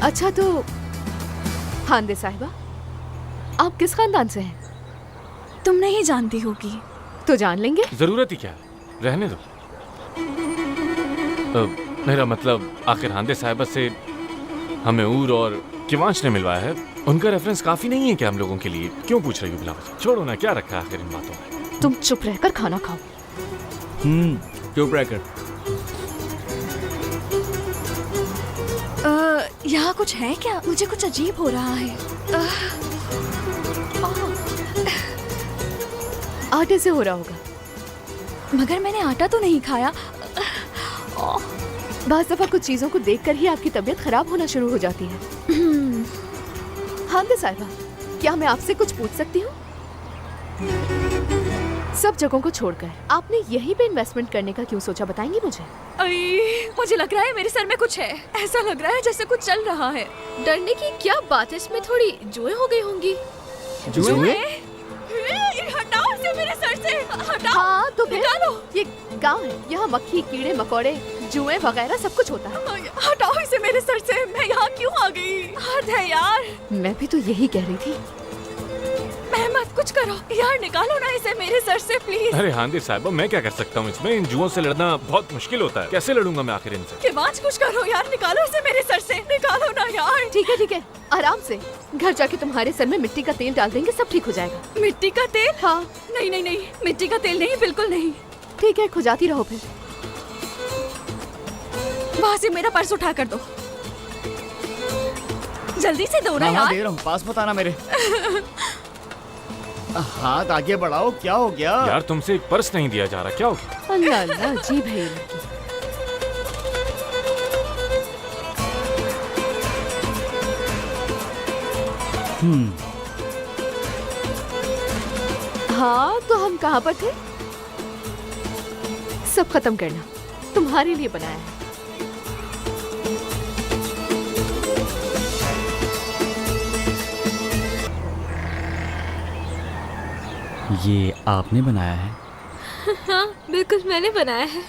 अच्छा तो हांदे साहिबा, आप किस खानदान से हैं? तुम नहीं जानती होगी। तो जान लेंगे। जरूरत ही क्या, रहने दो। मेरा मतलब आखिर हांदे साहिबा से हमें ऊर और किवांश ने मिलवाया है, उनका रेफरेंस काफी नहीं है क्या हम लोगों के लिए? क्यों पूछ रही हो बिला वजह? छोड़ो ना, क्या रखा है आखिर इन बातों में। तुम चुप रहकर खाना खाओ। चुप रहकर। यहाँ कुछ है क्या? मुझे कुछ अजीब हो रहा है। आटे से हो रहा होगा। मगर मैंने आटा तो नहीं खाया। बाज़ दफा कुछ चीजों को देखकर ही आपकी तबीयत खराब होना शुरू हो जाती है। हांदे साहिबा, क्या मैं आपसे कुछ पूछ सकती हूँ? सब जगहों को छोड़कर आपने यहीं पे इन्वेस्टमेंट करने का क्यों सोचा, बताएंगी मुझे? मुझे लग रहा है मेरे सर में कुछ है। ऐसा लग रहा है जैसे कुछ चल रहा है। डरने की क्या बात है, इसमें थोड़ी जुएं हो गई होंगी। जुए? हटाओ इसे मेरे सर से, हटाओ। हाँ तो फिर निकालो। ये गांव है, यहाँ मक्खी, कीड़े मकोड़े, जुएं वगैरह सब कुछ होता है। हटाओ इसे मेरे सर से। मैं यहाँ क्यों आ गई? हद है यार। मैं भी तो यही कह रही थी। मैं मत कुछ करो यार, निकालो ना इसे मेरे सर से प्लीज। अरे हांदे साहिबा, मैं क्या कर सकता हूँ इसमें? इन जुओं से लड़ना बहुत मुश्किल होता है, कैसे लड़ूंगा मैं आखिर इनसे? किवांश कुछ करो यार, निकालो इसे मेरे सर से, निकालो ना यार। ठीक है, आराम से। घर जाके तुम्हारे सर में मिट्टी का तेल डाल देंगे, सब ठीक हो जाएगा। मिट्टी का तेल? हाँ। नहीं, मिट्टी का तेल नहीं, बिल्कुल नहीं। ठीक है, खुजाती रहो फिर। वहाँ से मेरा पर्स उठा कर दो, जल्दी से दो ना हाँ, यार। दे रहा हूँ, पास मत आना मेरे। हाथ आगे बढ़ाओ, क्या हो गया? यार तुमसे एक पर्स नहीं दिया जा रहा, क्या हो गया? अल्लाह अल्लाह, अजीब है ये लड़की। हाँ तो हम कहाँ पर थे? सब खत्म करना, तुम्हारे लिए बनाया है। ये आपने बनाया है? हाँ बिल्कुल मैंने बनाया है।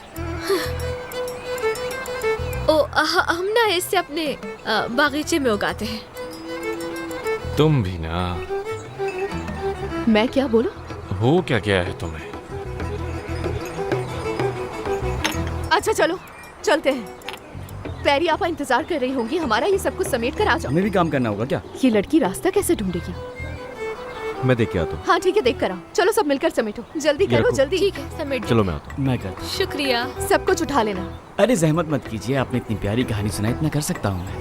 हम ना इससे अपने बागीचे में उगाते हैं। तुम भी ना। मैं क्या बोलूं? हो क्या गया है तुम्हें? अच्छा चलो चलते हैं। पैरी आपा इंतजार कर रही होंगी हमारा, ये सब कुछ समेट कर आ जाओ। हमें भी काम करना होगा क्या? ये लड़की रास्ता कैसे ढूंढेगी? मैं देख के आता हूँ। हाँ ठीक है, देख कर आओ। चलो सब मिलकर समेटो, जल्दी ये करो रखो। जल्दी। ठीक है समेट चलो मैं आता हूँ। मैं कर। शुक्रिया। सब कुछ उठा लेना। अरे जहमत मत कीजिए, आपने इतनी प्यारी कहानी सुनाई, इतना कर सकता हूँ मैं।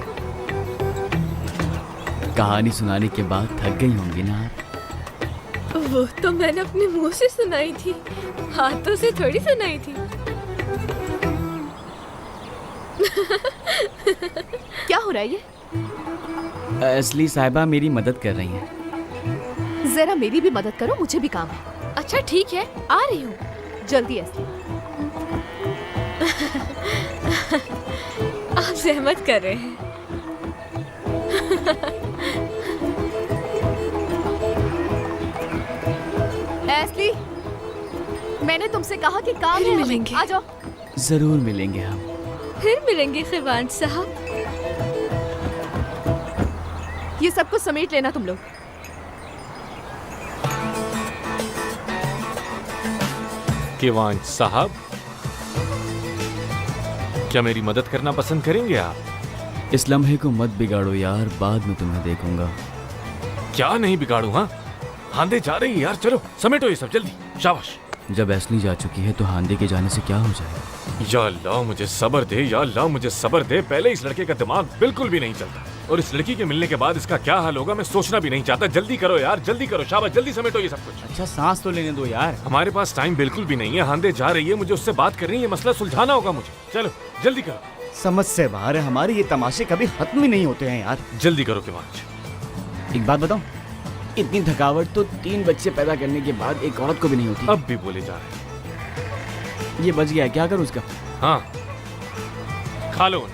कहानी सुनाने के बाद थक गई होंगी ना आप? वो तो मैंने अपने मुंह से सुनाई थी, हाथों से थोड़ी सुनाई थी। क्या हो रहा है ये? असली साहिबा मेरी मदद कर रही हैं। जरा मेरी भी मदद करो, मुझे भी काम है। अच्छा ठीक है, आ रही हूँ। जल्दी ऐसे। आप सहमत कर रहे हैं। एस्ली, मैंने तुमसे कहा कि काम है, मिलेंगे। आ जाओ। जरूर मिलेंगे हम। फिर मिलेंगे खिवांश साहब। ये सब कुछ समेट लेना तुम लोग। किवांश साहब, क्या मेरी मदद करना पसंद करेंगे आप? इस लम्हे को मत बिगाड़ो यार, बाद में तुम्हें देखूंगा। क्या नहीं बिगाड़ू? हाँ हांदे जा रही है यार, चलो समेटो ये सब जल्दी। शाबाश। जब एस्ली जा चुकी है तो हांदे के जाने से क्या हो जाएगा? या अल्लाह मुझे सब्र दे, या अल्लाह मुझे सब्र दे। पहले इस लड़के का दिमाग बिल्कुल भी नहीं चलता, और इस लड़की के मिलने के बाद इसका क्या हाल होगा मैं सोचना भी नहीं चाहता। जल्दी करो यार, जल्दी करो। शाबाश, जल्दी समेटो ये सब कुछ। अच्छा सांस तो लेने दो यार। हमारे पास टाइम बिल्कुल भी नहीं है। हांदे जा रही है, मुझे उससे बात करनी है, ये मसला सुलझाना होगा मुझे। चलो जल्दी करो। समझ से बाहर है, हमारे ये तमाशे कभी खत्म ही नहीं होते हैं यार। जल्दी करो किवांश। एक बात बताऊं, इतनी थकावट तो 3 बच्चे पैदा करने के बाद एक औरत को भी नहीं होती। अब भी बोले जा रहे हैं। ये बच गया है, क्या करूं उसका? हाँ खा लो।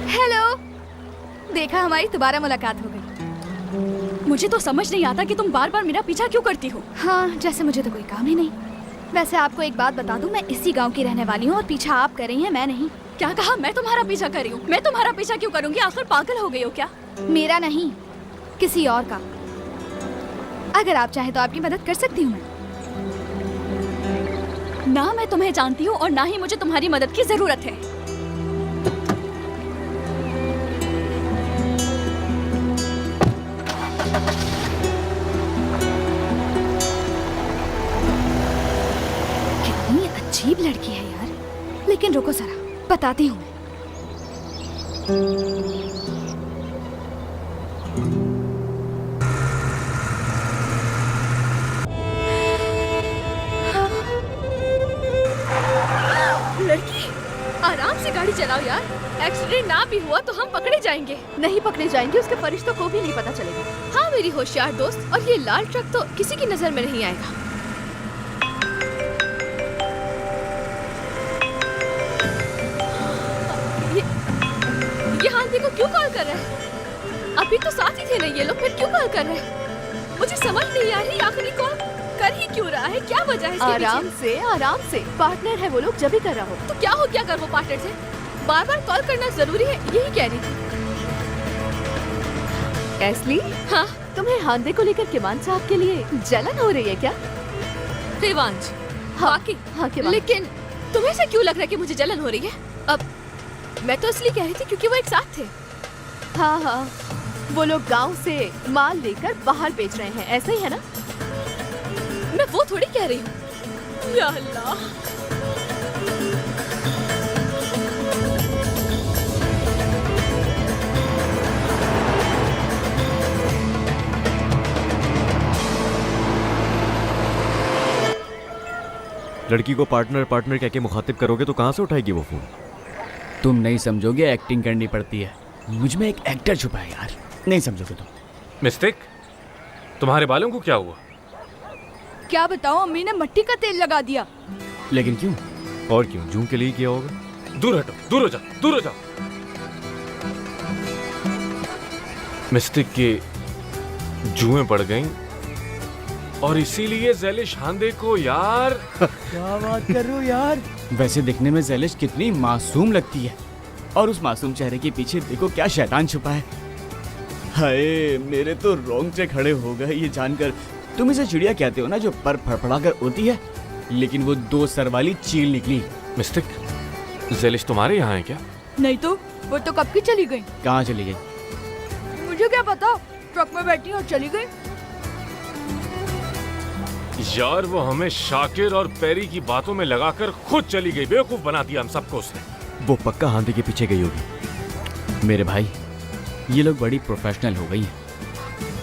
हेलो, देखा हमारी दोबारा मुलाकात हो गई। मुझे तो समझ नहीं आता कि तुम बार बार मेरा पीछा क्यों करती हो। हाँ, जैसे मुझे तो कोई काम ही नहीं। वैसे आपको एक बात बता दूं, मैं इसी गांव की रहने वाली हूँ और पीछा आप कर रही हैं, मैं नहीं। क्या कहा? मैं तुम्हारा पीछा कर रही हूँ? मैं तुम्हारा पीछा क्यों करूंगी? आखिर पागल हो गई हो क्या? मेरा नहीं, किसी और का। अगर आप चाहें तो आपकी मदद कर सकती हूँ मैं। ना मैं तुम्हें जानती हूँ और ना ही मुझे तुम्हारी मदद की जरूरत है। कितनी अजीब लड़की है यार। लेकिन रुको जरा, बताती हूँ मैं। लड़की, आराम से गाड़ी चलाओ यार। एक्सीडेंट ना भी हुआ तो हम पकड़े जाएंगे। नहीं पकड़े जाएंगे, उसके फरिश्तों को भी नहीं पता चलेगा। हाँ मेरी होशियार दोस्त, और ये लाल ट्रक तो किसी की नजर में नहीं आएगा। ये हाल देखो, क्यों कॉल कर रहे हैं? अभी तो साथ ही थे ना ये लोग, फिर क्यों कॉल कर रहे हैं? मुझे समझ नहीं आ रही आखिरी कॉल कर ही क्यों रहा है, क्या वजह है इसके आराम से, आराम से। पार्टनर है वो लोग, जब भी कर रहा हो। पीछे? तो क्या हो गया अगर वो पार्टनर थे? बार बार कॉल करना जरूरी है, यही कह रही थी। एस्ली, हाँ तुम्हें हांदे को लेकर किमान साहब के लिए जलन हो रही है क्या? देवांश, हाँ, बाकी हाँ किमान। लेकिन तुम्हें से क्यों लग रहा है कि मुझे जलन हो रही है? अब मैं तो इसलिए कह रही थी क्योंकि वो एक साथ थे। हाँ हाँ, वो लोग गांव से माल लेकर बाहर बेच रहे हैं, ऐसा ही है ना? मैं वो थोड़ी कह रही हूँ। या अल्लाह, लड़की को पार्टनर पार्टनर कह के मुखातिब करोगे तो कहाँ से उठाएगी वो फोन? तुम नहीं समझोगे, एक्टिंग करनी पड़ती है। मुझ में एक एक्टर छुपा है यार, नहीं समझोगे तुम। मिस्टेक, तुम्हारे बालों को क्या हुआ? क्या बताऊँ, अम्मी ने मट्टी का तेल लगा दिया। लेकिन क्यों? और क्यों? जूम के लिए किया होगा। दूर हटो, दूर हो जाओ, दूर हो जाओ। मिस्टेक के जुएं पड़ गईं और इसीलिए ज़ैलिश हांदे को यार। क्या बात कर रहे हो यार? वैसे दिखने में ज़ैलिश कितनी मासूम लगती है, और उस मासूम चेहरे के पीछे देखो क्या शैतान छुपा है। हाय, मेरे तो रोंगटे खड़े हो गए ये जानकर। तुम इसे चिड़िया कहते हो ना, जो पर फड़फड़ा कर उड़ती है, लेकिन वो 2 सर वाली चील निकली। मिस्टेक, ज़ैलिश तुम्हारे यहाँ है क्या? नहीं तो, वो तो कब की चली गई। कहाँ चली गई? मुझे क्या पता, ट्रक में बैठी और चली गई। यार वो हमें शाकिर और पेरी की बातों में लगाकर खुद चली गई, बेवकूफ बना दिया हम सबको उसने। वो पक्का हांदे के पीछे गई होगी। मेरे भाई, ये लोग बड़ी प्रोफेशनल हो गई हैं।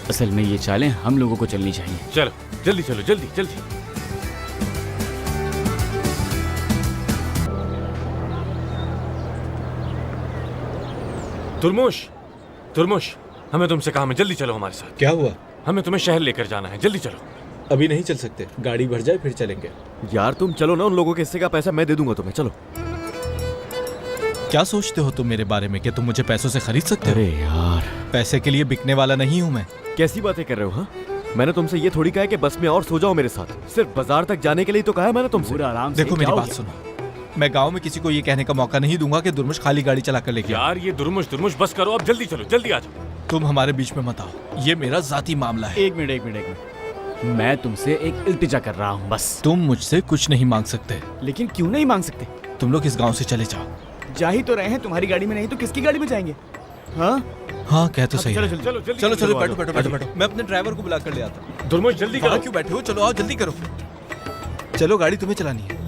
असल में ये चालें हम लोगों को चलनी चाहिए। चलो जल्दी चलो, जल्दी जल्दी। तुरमुश, तुरमुश, हमें तुमसे कहा, जल्दी चलो हमारे साथ। क्या हुआ? हमें तुम्हें शहर लेकर जाना है, जल्दी चलो। अभी नहीं चल सकते, गाड़ी भर जाए फिर चलेंगे। यार तुम चलो ना, उन लोगों के हिस्से का पैसा मैं दे दूंगा तुम्हें, चलो। क्या सोचते हो तुम मेरे बारे में? क्या तुम मुझे पैसों से खरीद सकते हो? अरे यार, पैसे के लिए बिकने वाला नहीं हूँ मैं। कैसी बातें कर रहे हो? हाँ, मैंने तुमसे ये थोड़ी कहा है कि बस में और सो जाओ मेरे साथ। सिर्फ बाजार तक जाने के लिए तो कहा है मैंने तुमसे। पूरा आराम से। देखो मेरी बात सुनो, मैं गांव में किसी को ये कहने का मौका नहीं दूंगा कि दुर्मुश खाली गाड़ी चला कर लेके। यार ये दुर्मुश दुर्मुश बस करो, अब जल्दी चलो, जल्दी आ जाओ। तुम हमारे बीच में मत आओ, ये मेरा जाती मामला है। एक मिनट, मैं तुमसे एक इल्तिजा कर रहा हूँ बस। तुम मुझसे कुछ नहीं मांग सकते। लेकिन क्यों नहीं मांग सकते? तुम लोग इस गांव से चले जाओ। जा ही तो रहे हैं, तुम्हारी गाड़ी में नहीं तो किसकी गाड़ी में जाएंगे? हाँ कह तो सही चलो, है। चलो, चलो जल्दी चलो चलो, आ बैठो जाओ। बैठो बैठो बैठो। मैं अपने ड्राइवर को बुला कर ले आता हूँ। दुर्मुश जल्दी वहाँ करो। क्यों बैठे हो? चलो आओ, जल्दी करो। चलो, गाड़ी तुम्हें चलानी है।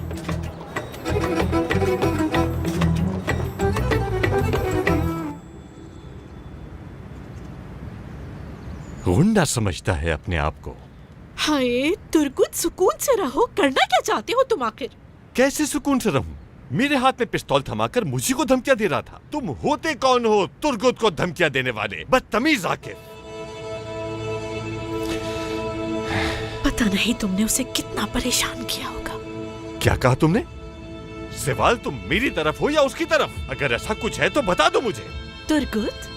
गुंडा समझता है अपने आप को। हाय तुर्गुत, सुकून से रहो। करना क्या चाहते हो तुम आखिर? कैसे सुकून से रहूं? मेरे हाथ में पिस्तौल थमाकर मुझी को धमकियां दे रहा था। तुम होते कौन हो तुर्गुत को धमकियां देने वाले? बदतमीज आखिर। पता नहीं तुमने उसे कितना परेशान किया होगा। क्या कहा तुमने? सवाल तुम मेरी तरफ हो या उसकी तरफ? अगर ऐसा कुछ है तो बता दो मुझे। तुर्गुत,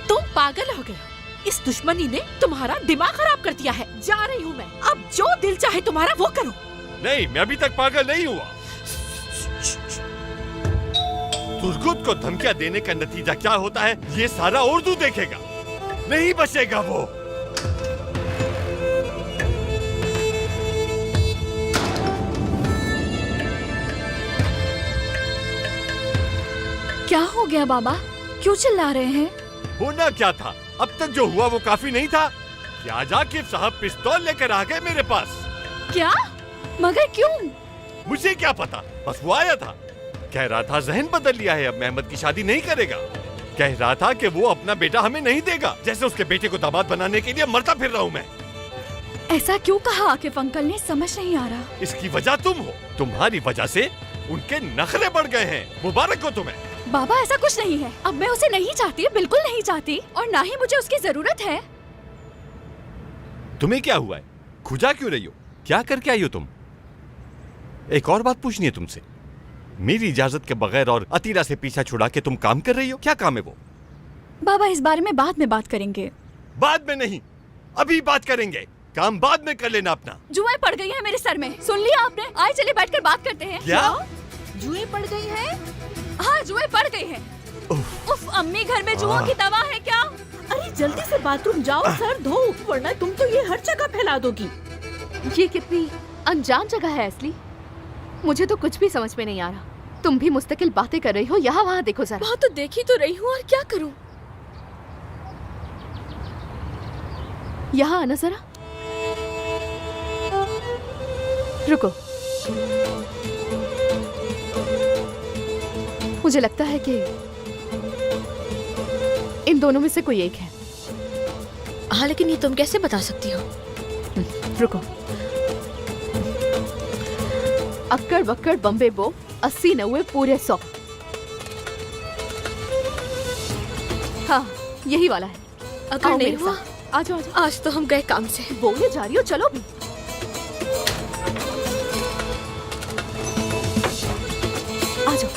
तुम पागल हो गए हो। इस दुश्मनी ने तुम्हारा दिमाग खराब कर दिया है। जा रही हूँ मैं, अब जो दिल चाहे तुम्हारा वो करो। नहीं, मैं अभी तक पागल नहीं हुआ। तुर्गुत को धमकियां देने का नतीजा क्या होता है ये सारा उर्दू देखेगा। नहीं बचेगा वो। क्या हो गया बाबा, क्यों चिल्ला रहे हैं? होना क्या था, अब तक जो हुआ वो काफी नहीं था क्या? जाकिर साहब पिस्तौल लेकर आ गए मेरे पास। क्या? मगर क्यों? मुझे क्या पता, बस वो आया था। कह रहा था जहन बदल लिया है, अब मेहमद की शादी नहीं करेगा। कह रहा था कि वो अपना बेटा हमें नहीं देगा, जैसे उसके बेटे को दामाद बनाने के लिए मरता फिर रहा हूँ मैं। ऐसा क्यों कहा आकिफ अंकल ने? समझ नहीं आ रहा। इसकी वजह तुम हो, तुम्हारी वजह से उनके नखरे बढ़ गए हैं। मुबारक हो तुम्हें। बाबा ऐसा कुछ नहीं है, अब मैं उसे नहीं चाहती, बिल्कुल नहीं चाहती, और ना ही मुझे उसकी जरूरत है। तुम्हें क्या हुआ है, खुजा क्यों रही हो? क्या करके आई हो तुम? एक और बात पूछनी है तुमसे। मेरी इजाजत के बगैर और अतीरा से पीछा छुड़ा के तुम काम कर रही हो, क्या काम है वो? बाबा इस बारे में बाद में बात करेंगे। बाद में नहीं, अभी बात करेंगे। काम बाद में कर लेना अपना। जुएं पड़ गई है मेरे सर में, सुन लिया आपने? आए चलिए बैठकर बात करते हैं। क्या? जुएं पड़ गई है? हाँ जुएं पड़ गई है। उफ, अम्मी घर में जुओं की दवा है क्या? अरे जल्दी से बाथरूम जाओ, सर धो, वरना तुम तो ये हर जगह फैला दोगी। ये कितनी अनजान जगह है असली, मुझे तो कुछ भी समझ में नहीं आ रहा। तुम भी मुस्तकिल बातें कर रही हो, यहाँ वहाँ देखो जरा। वहाँ तो देख ही तो रही हूँ, और क्या करूँ? यहाँ आना जरा, रुको। मुझे लगता है कि इन दोनों में से कोई एक है। हाँ लेकिन ये तुम कैसे बता सकती हो? रुको। अक्कड़ बक्कड़ बम्बे बो 80 90 पूरे 100। हाँ यही वाला है। अगर आओ नहीं मेरे हुआ, साथ। आ जाओ आ जाओ। आज तो हम गए काम से। बोले जा रही हो, चलो भी। आ जाओ।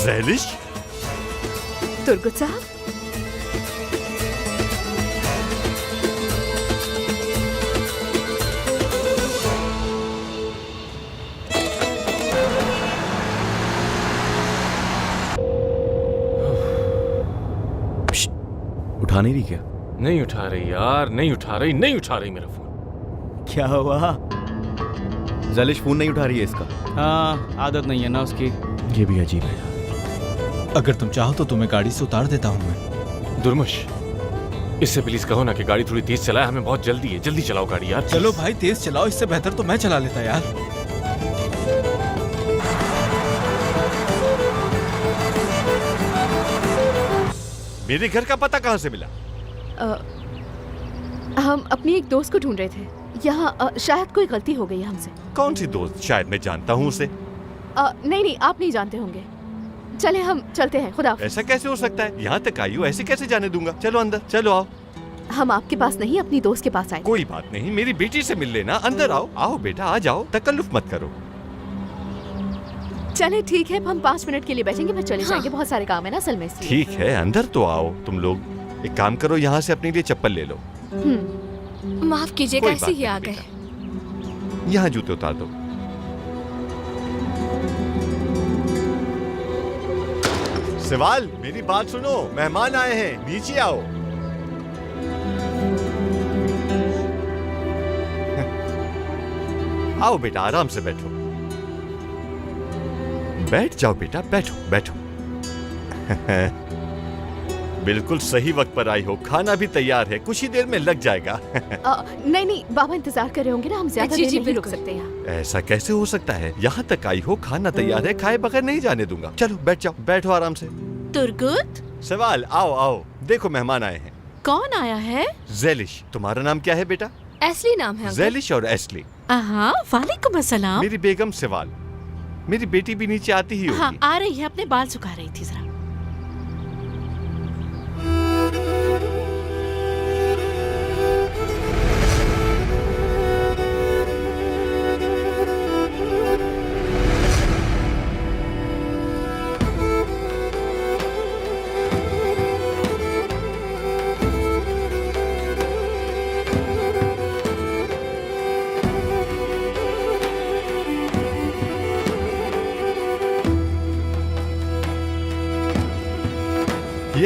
ज़ैलिश? तुर्गुत साहब, उठा नहीं रही क्या? नहीं उठा रही यार, नहीं उठा रही, नहीं उठा रही मेरा फोन। क्या हुआ? ज़ैलिश फोन नहीं उठा रही है इसका। हाँ आदत नहीं है ना उसकी। ये भी अजीब है। अगर तुम चाहो तो तुम्हें गाड़ी से उतार देता हूँ मैं। दुर्मुश, इससे प्लीज कहो ना कि गाड़ी थोड़ी तेज चलाए, हमें बहुत जल्दी है। जल्दी चलाओ गाड़ी यार। चलो भाई तेज चलाओ, इससे बेहतर तो मैं चला लेता यार। मेरे घर का पता कहाँ से मिला? हम अपनी एक दोस्त को ढूंढ रहे थे यहाँ। शायद कोई गलती हो गई है हमसे। कौन सी दोस्त? शायद मैं जानता हूँ उसे। नहीं नहीं, आप नहीं जानते होंगे। चले हम चलते हैं, खुदा हाफिज़। ऐसा कैसे हो सकता है? यहाँ तक आई हो, ऐसे कैसे जाने दूंगा? चलो अंदर, चलो आओ। हम आपके पास नहीं, अपनी दोस्त के पास आए। कोई बात नहीं, मेरी बेटी से मिल लेना। अंदर आओ, आओ बेटा आ जाओ, तकल्लुफ मत करो। चले ठीक है, हम 5 मिनट के लिए बैठेंगे, फिर चले जाएंगे। बहुत सारे काम है ना असल में, इसलिए। ठीक है अंदर तो आओ तुम लोग। एक काम करो, यहाँ से अपने लिए चप्पल ले लो। माफ कीजिएगा, कोई ऐसे बात ही आ नहीं गए। यहाँ जूते उतार दो। सवाल, मेरी बात सुनो, मेहमान आए हैं, नीचे आओ। आओ बेटा, आराम से बैठो। बैठ जाओ बेटा, बैठो बैठो। बिल्कुल सही वक्त पर आई हो, खाना भी तैयार है, कुछ ही देर में लग जाएगा। नहीं नहीं, बाबा इंतजार कर रहे होंगे ना, हम ज्यादा जी, देर जी, नहीं रुक बिल्कुल। सकते यहाँ। ऐसा कैसे हो सकता है? यहाँ तक आई हो, खाना तैयार है, खाए बगैर नहीं जाने दूंगा। चलो बैठ जाओ, बैठो आराम से। तुर्गुत, सवाल, आओ आओ, देखो मेहमान आए हैं। कौन आया है? ज़ैलिश। तुम्हारा नाम क्या है बेटा? एस्ली नाम है अंकल। ज़ैलिश और एस्ली। हाँ वालेकुम अस्सलाम। मेरी बेगम सवाल। मेरी बेटी भी नीचे आती ही हाँ होगी। आ रही है, अपने बाल सुखा रही थी जरा।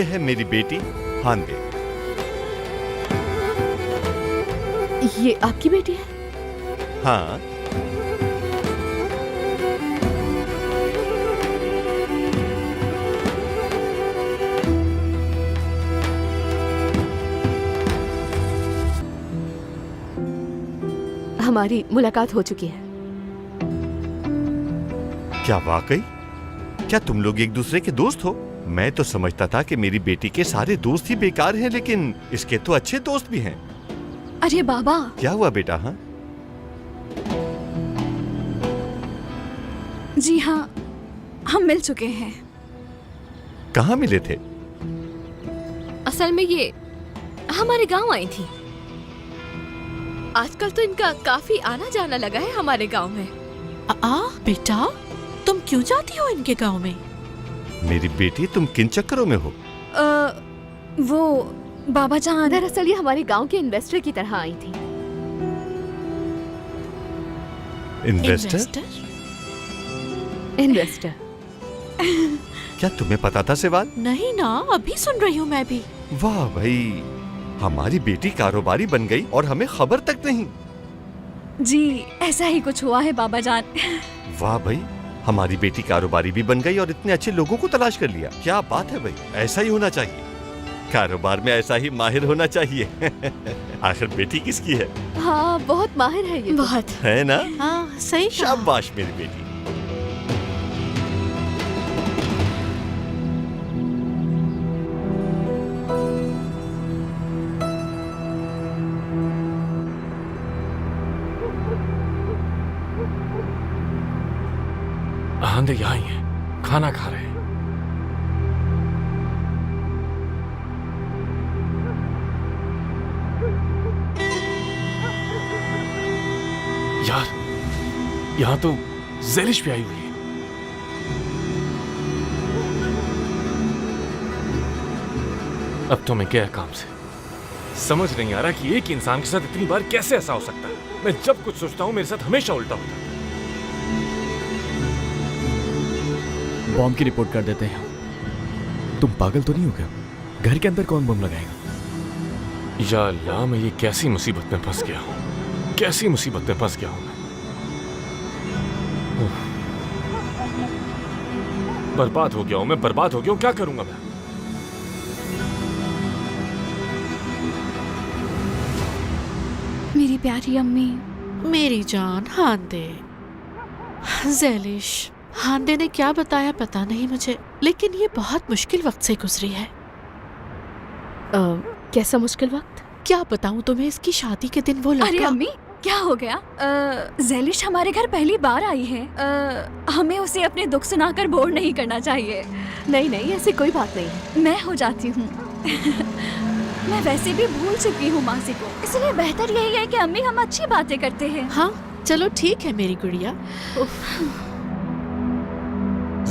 है मेरी बेटी हांदे। ये आपकी बेटी है? हाँ, हमारी मुलाकात हो चुकी है। क्या वाकई? क्या तुम लोग एक दूसरे के दोस्त हो? मैं तो समझता था कि मेरी बेटी के सारे दोस्त ही बेकार हैं, लेकिन इसके तो अच्छे दोस्त भी हैं। अरे बाबा, क्या हुआ बेटा? हाँ, जी हाँ, हम मिल चुके हैं। कहाँ मिले थे? असल में ये हमारे गांव आई थी। आजकल तो इनका काफी आना जाना लगा है हमारे गांव में। बेटा, तुम क्यों जाती हो इनके गांव में? मेरी बेटी, तुम किन चक्करों में हो? वो बाबा जान, दरअसल ये हमारे गांव के इन्वेस्टर की तरह आई थी। इन्वेस्टर? इन्वेस्टर? क्या तुम्हें पता था सेवाल? नहीं ना, अभी सुन रही हूँ मैं भी। वाह भाई, हमारी बेटी कारोबारी बन गई और हमें खबर तक नहीं। जी ऐसा ही कुछ हुआ है बाबा जान। वाह भाई, हमारी बेटी कारोबारी भी बन गई और इतने अच्छे लोगों को तलाश कर लिया। क्या बात है भाई, ऐसा ही होना चाहिए। कारोबार में ऐसा ही माहिर होना चाहिए। आखिर बेटी किसकी है? हाँ, बहुत माहिर है ये तो। बहुत है ना? हाँ, सही कहा। शाबाश मेरी बेटी। हांदे यहाँ ही है, खाना खा रहे हैं। यार, यहाँ तो ज़ेलिश भी आई हुई है। अब तो मैं गया काम से। समझ नहीं आ रहा कि एक इंसान के साथ इतनी बार कैसे ऐसा हो सकता है। मैं जब कुछ सोचता हूँ मेरे साथ हमेशा उल्टा होता है। बॉम्ब की रिपोर्ट कर देते हैं। तुम पागल तो नहीं हो गया? घर के अंदर कौन बम लगाएगा? या अल्लाह, मैं ये कैसी मुसीबत में फंस गया हूँ, कैसी मुसीबत में फंस गया हूँ मैं। बर्बाद हो गया हूँ मैं, बर्बाद हो गया हूँ। क्या करूंगा मैं? मेरी प्यारी अम्मी। मेरी जान हांदे। ज़ेलिश, हांदे ने क्या बताया पता नहीं मुझे, लेकिन ये बहुत मुश्किल वक्त से गुजरी है। कैसा मुश्किल वक्त? क्या बताऊं तुम्हें, इसकी शादी के दिन वो अरे लड़का। अम्मी, क्या हो गया? ज़ेलिश हमारे घर पहली बार आई है। हमें उसे अपने दुख सुनाकर बोर नहीं करना चाहिए। नहीं नहीं, ऐसी कोई बात नहीं है। मैं हो जाती हूँ। मैं वैसे भी भूल चुकी हूँ मासी को, इसलिए बेहतर यही है कि अम्मी हम अच्छी बातें करते हैं। हाँ चलो ठीक है मेरी गुड़िया।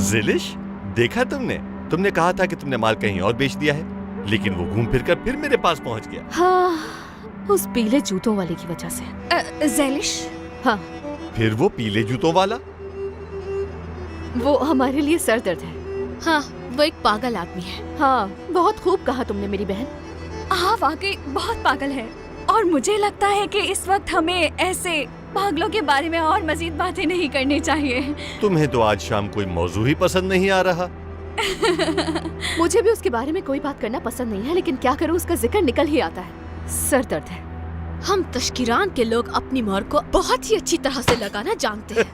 ज़ेलिश, देखा तुमने कहा था कि तुमने माल कहीं और बेच दिया है, लेकिन वो घूम फिर कर फिर मेरे पास पहुंच गया। हाँ, उस पीले जूतों वाले की वजह से। ज़ेलिश? हाँ। फिर वो पीले जूतों वाला? वो हमारे लिए सर दर्द है। हाँ, वो एक पागल आदमी है। हाँ, बहुत खूब कहा तुमने मेरी बहन। हाँ वाकई बहुत पागल है, और मुझे लगता है कि इस वक्त हमें ऐसे पागलों के बारे में और मजीद बातें नहीं करनी चाहिए। तुम्हें तो आज शाम कोई मौजू ही पसंद नहीं आ रहा। मुझे भी उसके बारे में कोई बात करना पसंद नहीं है, लेकिन क्या करूं, उसका जिक्र निकल ही आता है। सर दर्द है। हम तश्कीरान के लोग अपनी मोहर को बहुत ही अच्छी तरह से लगाना जानते हैं।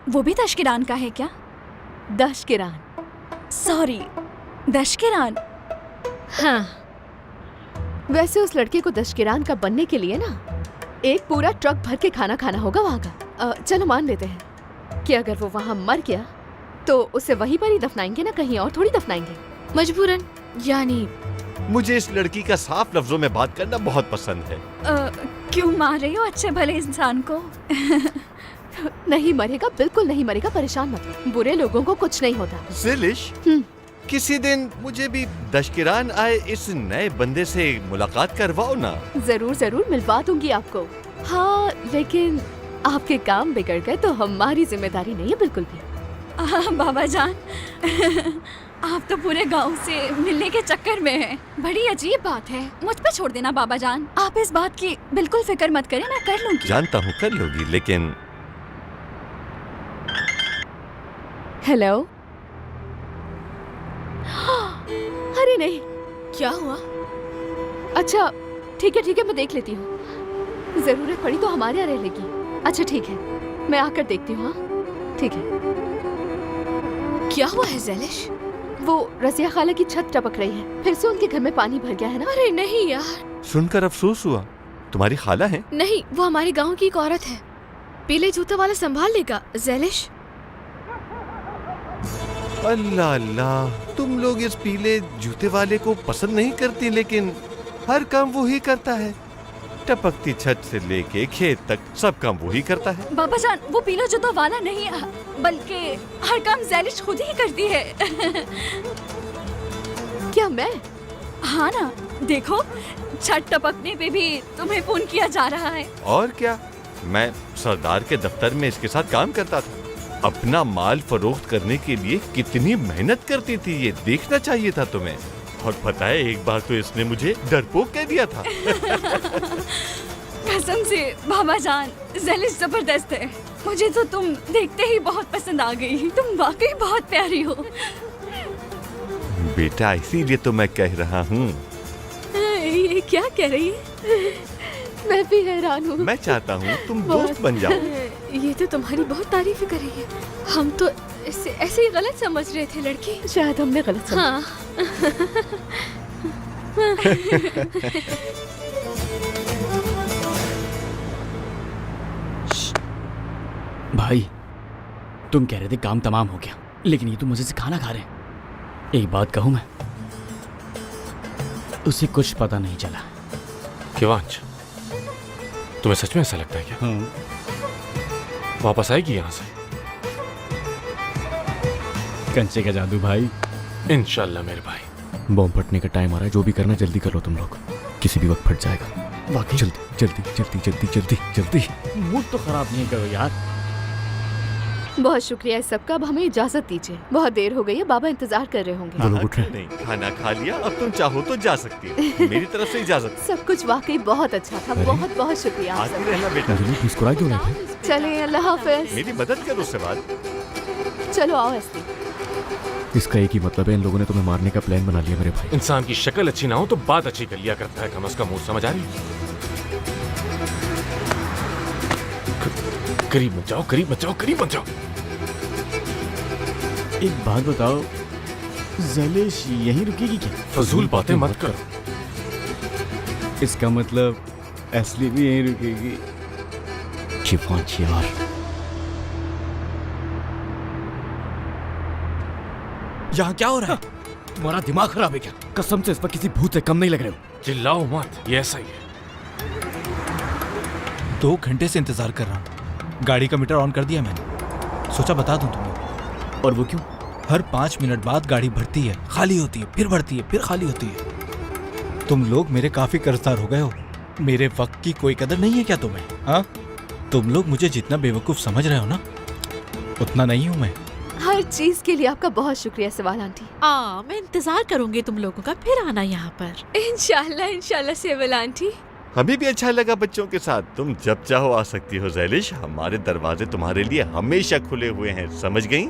वो भी तश्कीरान का है क्या? दशकिरान। सॉरी, दशकिरान। हाँ। वैसे उस लड़के को दशकिरान का बनने के लिए ना एक पूरा ट्रक भर के खाना खाना होगा वहाँ का। चलो मान लेते हैं कि अगर वो वहाँ मर गया तो उसे वहीं पर ही दफनाएंगे ना, कहीं और थोड़ी दफनाएंगे। मजबूरन, यानी मुझे इस लड़की का साफ लफ्जों में बात करना बहुत पसंद है। क्यों मार रही हो अच्छे भले इंसान को? नहीं मरेगा, बिल्कुल नहीं मरेगा, परेशान मत हो। बुरे लोगों को कुछ नहीं होता। ज़ेलिश, किसी दिन मुझे भी दशकिरान आए इस नए बंदे से मुलाकात करवाओ ना। जरूर जरूर मिलवा दूंगी आपको। हाँ, लेकिन आपके काम बिगड़ गए तो हमारी जिम्मेदारी नहीं है बिल्कुल भी। बाबा जान आप तो पूरे गांव से मिलने के चक्कर में हैं। बड़ी अजीब बात है। मुझ पे छोड़ देना बाबा जान। आप इस बात की बिल्कुल फिक्र मत करें, मैं कर लूंगी। जानता हूँ कर लोगी, लेकिन हेलो। अरे नहीं, क्या हुआ? अच्छा ठीक है मैं देख लेती हूँ। जरूरत पड़ी तो हमारे यहाँ रह लेगी। अच्छा ठीक है, मैं आकर देखती हूँ। हाँ ठीक है। क्या हुआ है ज़ैलिश? वो रज़िया खाला की छत टपक रही है, फिर से उनके घर में पानी भर गया है ना। अरे नहीं यार। सुनकर अफसोस हुआ। तुम्हारी खाला है? नहीं, वो हमारे गांव की एक औरत है। पीले जूते वाला संभाल लेगा ज़ैलिश। अल्लाह अल्लाह, तुम लोग इस पीले जूते वाले को पसंद नहीं करती, लेकिन हर काम वो ही करता है। टपकती छत से लेके खेत तक सब काम वो ही करता है। बाबा जान वो पीला जूता वाला नहीं है, बल्कि हर काम ज़ैलिश खुद ही करती है। क्या मैं? हाँ ना, देखो छत टपकने पे भी तुम्हें फोन किया जा रहा है। और क्या, मैं सरदार के दफ्तर में इसके साथ काम करता था। अपना माल फरोख्त करने के लिए कितनी मेहनत करती थी, ये देखना चाहिए था तुम्हें। और पता है, एक बार तो इसने मुझे डरपोक कह दिया था। कसम से बाबा जान, ज़ैलिश जबरदस्त है। मुझे तो तुम देखते ही बहुत पसंद आ गई। तुम वाकई बहुत प्यारी हो। बेटा इसीलिए तो मैं कह रहा हूँ। ये क्या कह रही है? मैं भी हैरान हूँ। मैं चाहता हूँ तुम दोस्त बन जाओ। ये तो तुम्हारी बहुत तारीफ कर रही है। हम तो इसे ऐसे ही गलत समझ रहे थे लड़की। शायद हमने गलत समझा। हाँ। भाई तुम कह रहे थे काम तमाम हो गया, लेकिन ये तो मुझे से खाना खा रहे हैं। एक बात कहूँ मैं, उसे कुछ पता नहीं चला। किवांश, तुम्हें सच में ऐसा लगता है क्या? हाँ। वापस आएगी यहाँ से? कंचे का जादू भाई। इंशाल्लाह मेरे भाई। बॉम्ब फटने का टाइम आ रहा है, जो भी करना जल्दी करो तुम लोग, किसी भी वक्त फट जाएगा। वाकई जल्दी जल्दी जल्दी जल्दी जल्दी जल्दी। मूड तो खराब नहीं करो यार। बहुत शुक्रिया इस सबका। अब हमें इजाजत दीजिए, बहुत देर हो गई है, बाबा इंतजार कर रहे होंगे। वो लोग हाँ, उठ रहे क्यों हैं। नहीं, खाना खा लिया, अब तुम चाहो तो जा सकती हो। मेरी तरफ से इजाजत। सब कुछ वाकई बहुत अच्छा था। बहुत बहुत शुक्रिया आप आती रहना बेटा। मुझे नहीं मुस्कुरा क्यों रहे थे? सबका। चलिए अल्लाह हाफिज। मेरी मदद करो उससे बाद। चलो आओ ऐसे। इसका एक ही मतलब है, इन लोगों ने तुम्हें मारने का प्लान बना लिया मेरे भाई। इंसान की शक्ल अच्छी ना हो तो बात अच्छी कर लिया करता है, कम से कम मुंह समझ आ रही है। करीब मत जाओ, करीब मत जाओ, करीब मत जाओ। एक बात बताओ, ज़ैलिश यहीं रुकेगी क्या? फजूल बातें मत करो। इसका मतलब असली भी यहीं रुकेगी। किवांश यार, यहाँ क्या हो रहा है? तुम्हारा दिमाग खराब है क्या? कसम से इस पर किसी भूत से कम नहीं लग रहे हो। चिल्लाओ मत, ये ऐसा ही है। 2 घंटे से इंतजार कर रहा हूँ। गाड़ी का मीटर ऑन कर दिया मैंने, सोचा बता दूं तुम्हें। और वो क्यों? हर 5 मिनट बाद गाड़ी भरती है, खाली होती है, फिर भरती है, फिर खाली होती है। तुम लोग मेरे काफी कर्जदार हो गए हो। मेरे वक्त की कोई कदर नहीं है क्या तुम्हें? हाँ, तुम लोग मुझे जितना बेवकूफ समझ रहे हो ना, उतना नहीं हूँ मैं। हर चीज के लिए आपका बहुत शुक्रिया सवाल आंटी। मैं इंतजार करूंगी तुम लोगों का, फिर आना यहाँ पर। इंशाल्लाह इंशाल्लाह सेवल आंटी। हमें भी अच्छा लगा बच्चों के साथ। तुम जब चाहो आ सकती हो ज़ैलिश, हमारे दरवाजे तुम्हारे लिए हमेशा खुले हुए हैं, समझ गई?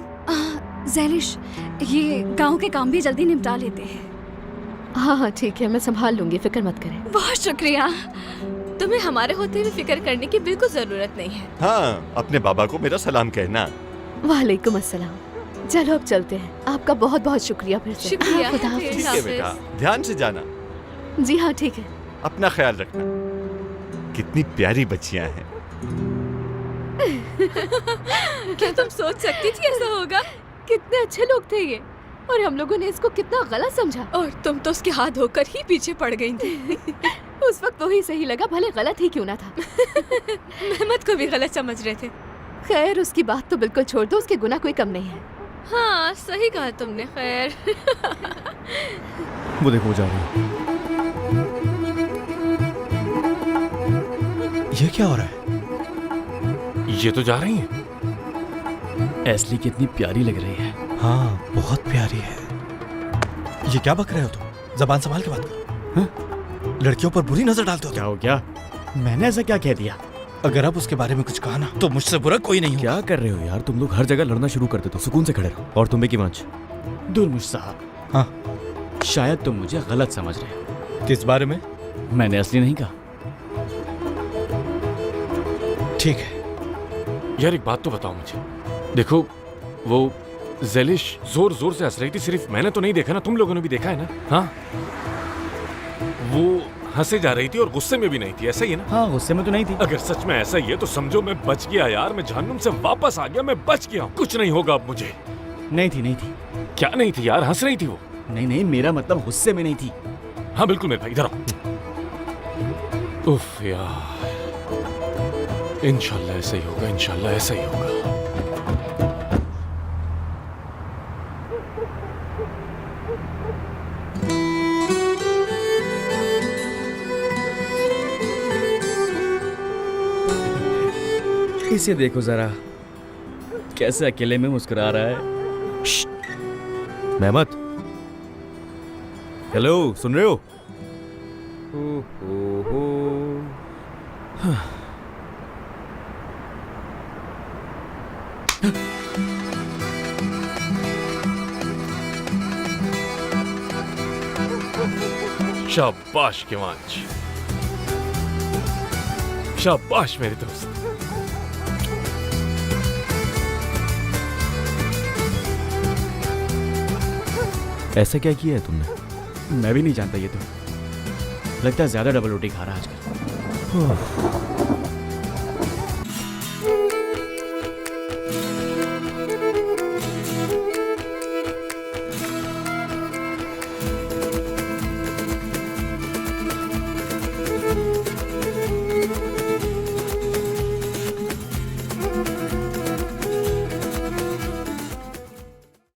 ज़ैलिश, ये गांव के काम भी जल्दी निपटा लेते हैं। हाँ हाँ ठीक है, मैं संभाल लूंगी, फिक्र मत करें। बहुत शुक्रिया। तुम्हें हमारे होते हुए फिक्र करने की बिल्कुल जरूरत नहीं है। हाँ, अपने बाबा को मेरा सलाम कहना। वालेकुम अस्सलाम। चलो अब चलते हैं। आपका बहुत बहुत शुक्रिया फिर से। शुक्रिया। खुदा हाफिज। ठीक है बेटा, ध्यान से जाना। जी हाँ ठीक है। अपना ख्याल रखना। कितनी प्यारी बच्चियां हैं। क्या तुम सोच सकती थी ऐसा होगा? कितने अच्छे लोग थे ये, और हम लोगों ने इसको कितना गलत समझा। और तुम तो उसके हाथ धोकर ही पीछे पड़ गई थी। उस वक्त वही सही लगा, भले गलत ही क्यों ना था। मेहमत को भी गलत समझ रहे थे। खैर उसकी बात तो बिल्कुल छोड़ दो, उसके गुनाह कोई कम नहीं है। हाँ सही कहा तुमने। खैर वो देखो वो जा रही है। ये क्या हो रहा है? ये तो जा रही हैं। एस्ली कितनी प्यारी लग रही है। हाँ, बहुत प्यारी है। ये क्या बक रहे हो तुम? जबान संभाल के बात करो। हाँ? लड़कियों पर बुरी नजर डालते हो क्या हो गया? मैंने ऐसा क्या कह दिया? अगर अब उसके बारे में कुछ कहा ना तो मुझसे बुरा कोई नहीं होगा। क्या कर रहे हो यार? तुम लोग हर जगह लड़ना शुरू करते तो सुकून से खड़े रहो। और तुम भी मंच। दुर्मुश साहब, हाँ, शायद तुम मुझे गलत समझ रहे हो। किस बारे में? मैंने असली नहीं कहा। ठीक है। यार एक बात तो बताओ मुझे। देखो वो ज़ेलिश जोर जोर से हंस रही थी, सिर्फ मैंने तो नहीं देखा ना, तुम लोगों ने भी देखा है ना? हाँ, वो हंसे जा रही थी और गुस्से में भी नहीं थी, ऐसा ही है ना? हाँ, गुस्से में तो नहीं थी। अगर सच में ऐसा ही है तो समझो मैं बच गया यार, मैं जहन्नुम से वापस आ गया, मैं बच गया हूँ। कुछ नहीं होगा अब मुझे। नहीं थी, नहीं थी। क्या नहीं थी यार? हंस रही थी वो। नहीं नहीं, मेरा मतलब गुस्से में नहीं थी। हाँ बिल्कुल मेरे भाई, इधर आओ। उफ यार, इंशाल्लाह ऐसा ही होगा, इंशाल्लाह ऐसा ही होगा। इसे देखो जरा, कैसे अकेले में मुस्कुरा रहा है। मेहमत, हेलो, सुन रहे हो? शाबाश किवांश, शाबाश मेरे दोस्त। ऐसा क्या किया है तुमने? मैं भी नहीं जानता ये तो। लगता है ज्यादा डबल रोटी खा रहा है आजकल।